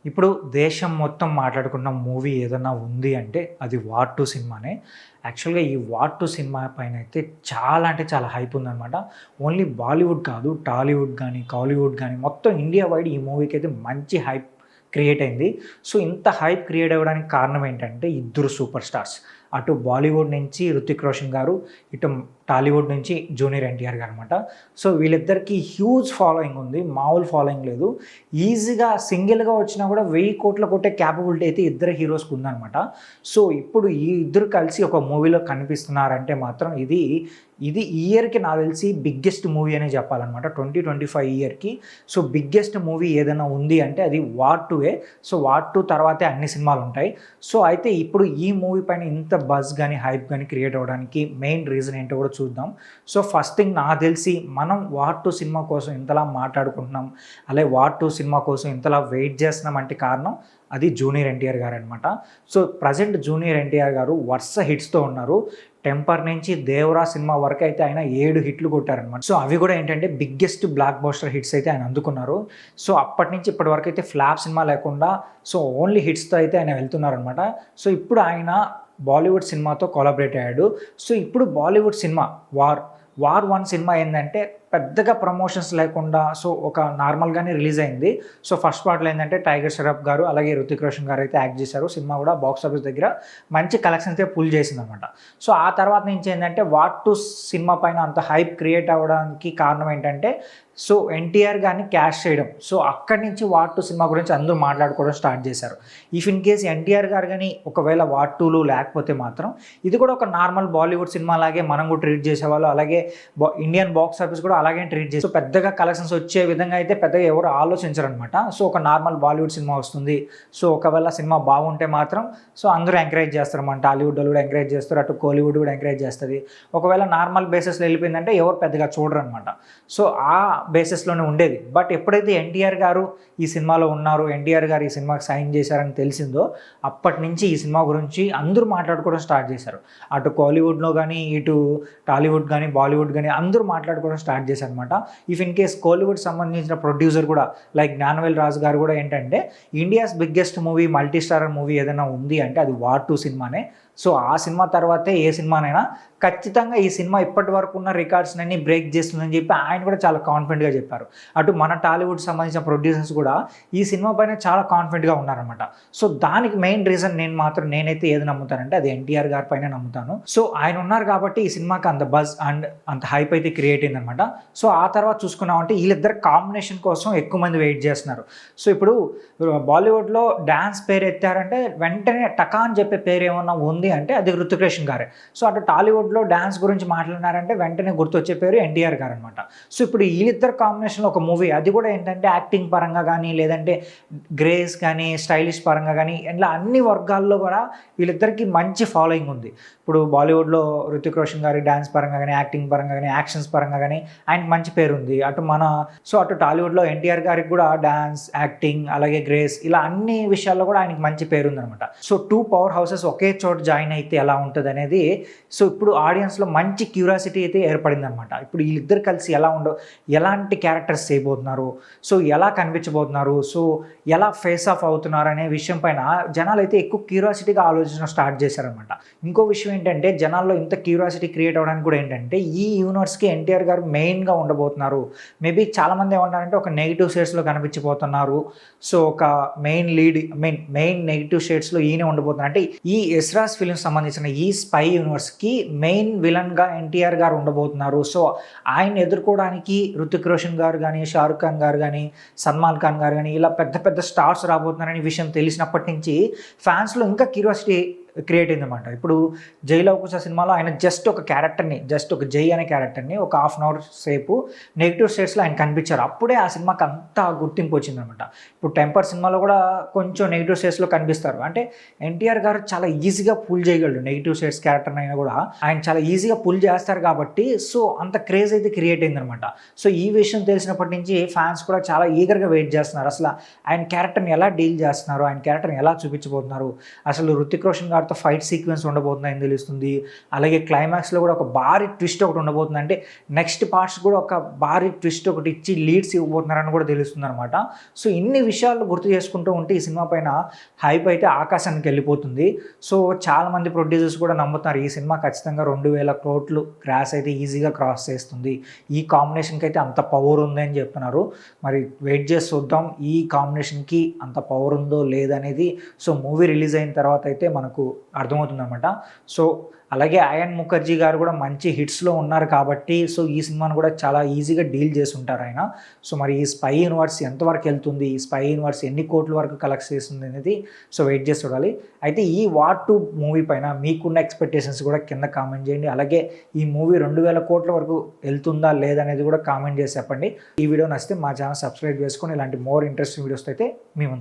ఇప్పుడు దేశం మొత్తం మాట్లాడుకున్న మూవీ ఏదన్నా ఉంది అంటే అది 'వార్ 2' సినిమానే. యాక్చువల్‌గా ఈ 'వార్ 2' సినిమా పైనైతే చాలా అంటే చాలా హైప్ ఉందనమాట. ఓన్లీ బాలీవుడ్ కాదు, టాలీవుడ్ గానీ, కాలీవుడ్ గానీ మొత్తం ఇండియా వైడ్ ఈ మూవీకైతే మంచి హైప్ క్రియేట్ అయింది. సో, ఇంత హైప్ క్రియేట్ అవ్వడానికి కారణం ఏంటంటే ఇద్దరు సూపర్ స్టార్స్. అటు బాలీవుడ్ నుంచి 'హృతిక్ రోషన్' గారు, ఇటు టాలీవుడ్ నుంచి జూనియర్ ఎన్టీఆర్ గారనమాట. సో, వీళ్ళిద్దరికీ హ్యూజ్ ఫాలోయింగ్ ఉంది. మామూలు ఫాలోయింగ్ లేదు. ఈజీగా సింగిల్‌గా వచ్చినా కూడా 1000 కోట్లు కొట్టే క్యాపబిలిటీ అయితే ఇద్దరు హీరోస్‌కి ఉందనమాట. సో, ఇప్పుడు ఈ ఇద్దరు కలిసి ఒక మూవీలో కనిపిస్తున్నారంటే మాత్రం ఇది ఈ ఇయర్‌కి నాకు తెలిసి బిగ్గెస్ట్ మూవీ అనే చెప్పాలనమాట. 2025 ఇయర్‌కి. సో, బిగ్గెస్ట్ మూవీ ఏదైనా ఉంది అంటే అది 'వార్ 2'ఏ. సో, 'వార్ 2' తర్వాతే అన్ని సినిమాలుంటాయి. సో, అయితే ఇప్పుడు ఈ మూవీ పైన ఇంత బజ్ గానీ, హైప్ గానీ క్రియేట్ అవ్వడానికి మెయిన్ రీజన్ ఏంటో కూడా చూద్దాం. సో, ఫస్ట్ థింగ్ నాకు తెలిసి మనం 'వార్ 2' సినిమా కోసం ఇంతలా మాట్లాడుకుంటున్నాం, అలాగే 'వార్ 2' సినిమా కోసం ఇంతలా వెయిట్ చేస్తున్నాం అంటే కారణం అది జూనియర్ ఎన్టీఆర్ గారనమాట. సో, ప్రజెంట్ జూనియర్ ఎన్టీఆర్ గారు వరుస హిట్స్‌తో ఉన్నారు. 'టెంపర్' నుంచి 'దేవరా' సినిమా వరకు అయితే ఆయన 7 హిట్లు కొట్టారనమాట. సో, అవి కూడా ఏంటంటే బిగ్గెస్ట్ బ్లాక్ బస్టర్ హిట్స్ అయితే ఆయన అందుకున్నారు. సో, అప్పటి నుంచి ఇప్పటి వరకు అయితే ఫ్లాప్ సినిమా లేకుండా సో, ఓన్లీ హిట్స్‌తో అయితే ఆయన వెళ్తున్నారనమాట. సో, ఇప్పుడు ఆయన బాలీవుడ్ సినిమాతో కొలాబరేట్ అయ్యాడు. సో, ఇప్పుడు బాలీవుడ్ సినిమా 'వార్ 1' సినిమా ఏందంటే పెద్దగా ప్రమోషన్స్ లేకుండా సో, ఒక నార్మల్‌గానే రిలీజ్ అయింది. సో, ఫస్ట్ పార్ట్‌లో ఏందంటే టైగర్ షరాఫ్ గారు అలాగే 'హృతిక్ రోషన్' గారు అయితే యాక్ట్ చేశారు. సినిమా కూడా బాక్స్ ఆఫీస్ దగ్గర మంచి కలెక్షన్స్ అయితే పుల్ చేసిందనమాట. సో, ఆ తర్వాత నుంచి ఏంటంటే 'వార్ 2' సినిమా పైన అంత హైప్ క్రియేట్ అవ్వడానికి కారణం ఏంటంటే సో, ఎన్టీఆర్ గారిని క్యాష్ చేయడం. సో, అక్కడి నుంచి 'వార్ 2' సినిమా గురించి అందరూ మాట్లాడుకోవడం స్టార్ట్ చేశారు. ఇఫ్ ఇన్ కేస్ ఎన్టీఆర్ గారు కానీ ఒకవేళ 'వార్ 2'లో లేకపోతే మాత్రం ఇది కూడా ఒక నార్మల్ బాలీవుడ్ సినిమా లాగే మనం కూడా ట్రీట్ చేసేవాళ్ళు. అలాగే ఇండియన్ బాక్స్ ఆఫీస్ కూడా అలాగే ట్రీట్ చేసి పెద్దగా కలెక్షన్స్ వచ్చే విధంగా అయితే పెద్దగా ఎవరు ఆలోచించరనమాట. సో, ఒక నార్మల్ బాలీవుడ్ సినిమా వస్తుంది. సో, ఒకవేళ సినిమా బాగుంటే మాత్రం సో, అందరూ ఎంకరేజ్ చేస్తారు. మన టాలీవుడ్ వాళ్ళు కూడా ఎంకరేజ్ చేస్తారు, అటు కోలీవుడ్ కూడా ఎంకరేజ్ చేస్తుంది. ఒకవేళ నార్మల్ బేసిస్లో వెళ్ళిపోయిందంటే ఎవరు పెద్దగా చూడరు అనమాట. సో, ఆ బేసిస్లోనే ఉండేది. బట్ ఎప్పుడైతే ఎన్టీఆర్ గారు ఈ సినిమాలో ఉన్నారు, ఎన్టీఆర్ గారు ఈ సినిమాకి సైన్ చేశారని తెలిసిందో అప్పటి నుంచి ఈ సినిమా గురించి అందరూ మాట్లాడుకోవడం స్టార్ట్ చేశారు. అటు కోలీవుడ్లో కానీ, ఇటు టాలీవుడ్ కానీ, బాలీవుడ్ కానీ అందరూ మాట్లాడుకోవడం స్టార్ట్ చేశారు అనమాట. ఇఫ్ ఇన్ కేస్ కోలీవుడ్ సంబంధించిన ప్రొడ్యూసర్ కూడా లైక్ జ్ఞానవేల్ రాజు గారు కూడా ఏంటంటే India's biggest movie multi starrer movie ఏదైనా ఉంది అంటే అది 'వార్ 2' సినిమానే. సో, ఆ సినిమా తర్వాతే ఏ సినిమానైనా ఖచ్చితంగా ఈ సినిమా ఇప్పటి వరకు ఉన్న రికార్డ్స్ని బ్రేక్ చేస్తుందని చెప్పి ఆయన కూడా చాలా కాన్ఫిడెంట్గా చెప్పారు. అటు మన టాలీవుడ్ సంబంధించిన ప్రొడ్యూసర్స్ కూడా ఈ సినిమా పైన చాలా కాన్ఫిడెంట్గా ఉన్నారనమాట. సో, దానికి మెయిన్ రీజన్ నేనైతే ఏది నమ్ముతానంటే అది ఎన్టీఆర్ గారి పైన నమ్ముతాను. సో, ఆయన ఉన్నారు కాబట్టి ఈ సినిమాకి అంత బజ్ అండ్ అంత హైప్ అయితే క్రియేట్ అయిందనమాట. సో, ఆ తర్వాత చూసుకున్నామంటే వీళ్ళిద్దరు కాంబినేషన్ కోసం ఎక్కువ మంది వెయిట్ చేస్తున్నారు. సో, ఇప్పుడు బాలీవుడ్లో డ్యాన్స్ పేరు ఎత్తారంటే వెంటనే టకా అని చెప్పే పేరు ఏమన్నా ఉంది అంటే అది 'హృతిక్ రోషన్' గారే. సో, అటు టాలీవుడ్లో డ్యాన్స్ గురించి మాట్లాడినారంటే వెంటనే గుర్తొచ్చే పేరు ఎన్టీఆర్ గారు అనమాట. సో, ఇప్పుడు వీళ్ళిద్దరు కాంబినేషన్లో ఒక మూవీ అది కూడా ఏంటంటే యాక్టింగ్ పరంగా కానీ లేదంటే గ్రేస్ కానీ స్టైలిష్ పరంగా కానీ ఇట్లా అన్ని వర్గాల్లో కూడా వీళ్ళిద్దరికి మంచి ఫాలోయింగ్ ఉంది. ఇప్పుడు బాలీవుడ్లో 'హృతిక్ రోషన్' గారి డ్యాన్స్ పరంగా కానీ యాక్టింగ్ పరంగా కానీ యాక్షన్స్ పరంగా కానీ ఆయనకి మంచి పేరు ఉంది. అటు టాలీవుడ్లో ఎన్టీఆర్ గారికి కూడా డ్యాన్స్, యాక్టింగ్ అలాగే గ్రేస్ ఇలా అన్ని విషయాల్లో కూడా ఆయనకి మంచి పేరు ఉందనమాట. సో, 2 పవర్ హౌసెస్ ఒకే చోట జాయిన్ అయితే ఎలా ఉంటుంది అనేది సో, ఇప్పుడు ఆడియన్స్లో మంచి క్యూరియాసిటీ అయితే ఏర్పడింది అనమాట. ఇప్పుడు వీళ్ళిద్దరు కలిసి ఎలాంటి క్యారెక్టర్స్ చేయబోతున్నారు, సో ఎలా కనిపించబోతున్నారు, సో ఎలా ఫేస్ ఆఫ్ అవుతున్నారు అనే విషయం పైన జనాలు అయితే ఎక్కువ క్యూరియాసిటీగా ఆలోచించడం స్టార్ట్ చేశారనమాట. ఇంకో విషయం ఏంటంటే జనాల్లో ఇంత క్యూరియాసిటీ క్రియేట్ అవ్వడానికి కూడా ఏంటంటే ఈ యూనివర్స్కి ఎన్టీఆర్ గారు మెయిన్గా ఉండబోతున్నారు. మేబీ చాలామంది ఏమన్నారంటే ఒక నెగిటివ్ షేడ్స్లో కనిపించబోతున్నారు. సో, ఒక మెయిన్ నెగిటివ్ షేడ్స్లో ఈయనే ఉండబోతున్నారు. అంటే ఈ ఎస్రాస్ ఫిల్మ్ సంబంధించిన ఈ స్పై యూనివర్స్కి మెయిన్ విలన్గా ఎన్టీఆర్ గారు ఉండబోతున్నారు. సో, ఆయన ఎదుర్కోవడానికి 'హృతిక్ రోషన్' గారు కానీ, షారుఖ్ ఖాన్ గారు కానీ, సల్మాన్ ఖాన్ గారు కానీ ఇలా పెద్ద పెద్ద స్టార్స్ రాబోతున్నారనే విషయం తెలిసినప్పటి నుంచి ఫ్యాన్స్లో ఇంకా క్యూరియాసిటీ క్రియేట్ అయిందన్నమాట. ఇప్పుడు 'జై లవకుశ' సినిమాలో ఆయన జస్ట్ ఒక జై అనే క్యారెక్టర్ని ఒక హాఫ్ అన్ అవర్ సేపు నెగిటివ్ షేడ్స్లో ఆయన కనిపించారు. అప్పుడే ఆ సినిమాకి అంత గుర్తింపు వచ్చిందనమాట. ఇప్పుడు 'టెంపర్' సినిమాలో కూడా కొంచెం నెగిటివ్ షేడ్స్లో కనిపిస్తారు. అంటే ఎన్టీఆర్ గారు చాలా ఈజీగా పుల్ చేయగలడు. నెగిటివ్ షేడ్స్ క్యారెక్టర్ని అయినా కూడా ఆయన చాలా ఈజీగా పుల్ చేస్తారు కాబట్టి సో అంత క్రేజ్ అయితే క్రియేట్ అయిందనమాట. సో, ఈ విషయం తెలిసినప్పటి నుంచి ఫ్యాన్స్ కూడా చాలా ఈగర్గా వెయిట్ చేస్తున్నారు. అసలు ఆయన క్యారెక్టర్ని ఎలా డీల్ చేస్తున్నారు, ఆయన క్యారెక్టర్ని ఎలా చూపించబోతున్నారు, అసలు 'హృతిక్ రోషన్' గారు తర్వాత ఫైట్ సీక్వెన్స్ ఉండబోతుందని తెలుస్తుంది. అలాగే క్లైమాక్స్లో కూడా ఒక భారీ ట్విస్ట్ ఒకటి ఉండబోతుంది. అంటే నెక్స్ట్ పార్ట్స్ కూడా ఒక భారీ ట్విస్ట్ ఒకటి ఇచ్చి లీడ్స్ ఇవ్వబోతున్నారని కూడా తెలుస్తుంది అనమాట. సో ఇన్ని విషయాలు గుర్తు చేసుకుంటూ ఉంటే ఈ సినిమా పైన హైప్ అయితే ఆకాశానికి వెళ్ళిపోతుంది. సో చాలామంది ప్రొడ్యూసర్స్ కూడా నమ్ముతున్నారు ఈ సినిమా ఖచ్చితంగా 2,000 కోట్లు గ్రాస్ అయితే ఈజీగా క్రాస్ చేస్తుంది, ఈ కాంబినేషన్కి అయితే అంత పవర్ ఉంది అని చెప్తున్నారు. మరి వెయిట్ చేసి చూద్దాం ఈ కాంబినేషన్కి అంత పవర్ ఉందో లేదనేది. సో మూవీ రిలీజ్ అయిన తర్వాత అయితే మనకు అర్థమవుతుంది అనమాట. సో అలాగే అయాన్ ముఖర్జీ గారు కూడా మంచి హిట్స్లో ఉన్నారు కాబట్టి సో ఈ సినిమాను కూడా చాలా ఈజీగా డీల్ చేసి ఉంటారు ఆయన. సో మరి ఈ స్పై యూనివర్స్ ఎంతవరకు వెళ్తుంది, ఈ స్పై యూనివర్స్ ఎన్ని కోట్ల వరకు కలెక్ట్ చేస్తుంది అనేది సో వెయిట్ చేసి చూడాలి. అయితే ఈ వార్ 2 మూవీ పైన మీకున్న ఎక్స్పెక్టేషన్స్ కూడా కింద కామెంట్ చేయండి. అలాగే ఈ మూవీ 2,000 కోట్ల వరకు వెళ్తుందా లేదనేది కూడా కామెంట్ చేసి చెప్పండి. ఈ వీడియో నచ్చితే మా ఛానల్ సబ్స్క్రైబ్ చేసుకొని ఇలాంటి మోర్ ఇంట్రెస్టింగ్ వీడియోస్ అయితే మీ ముందు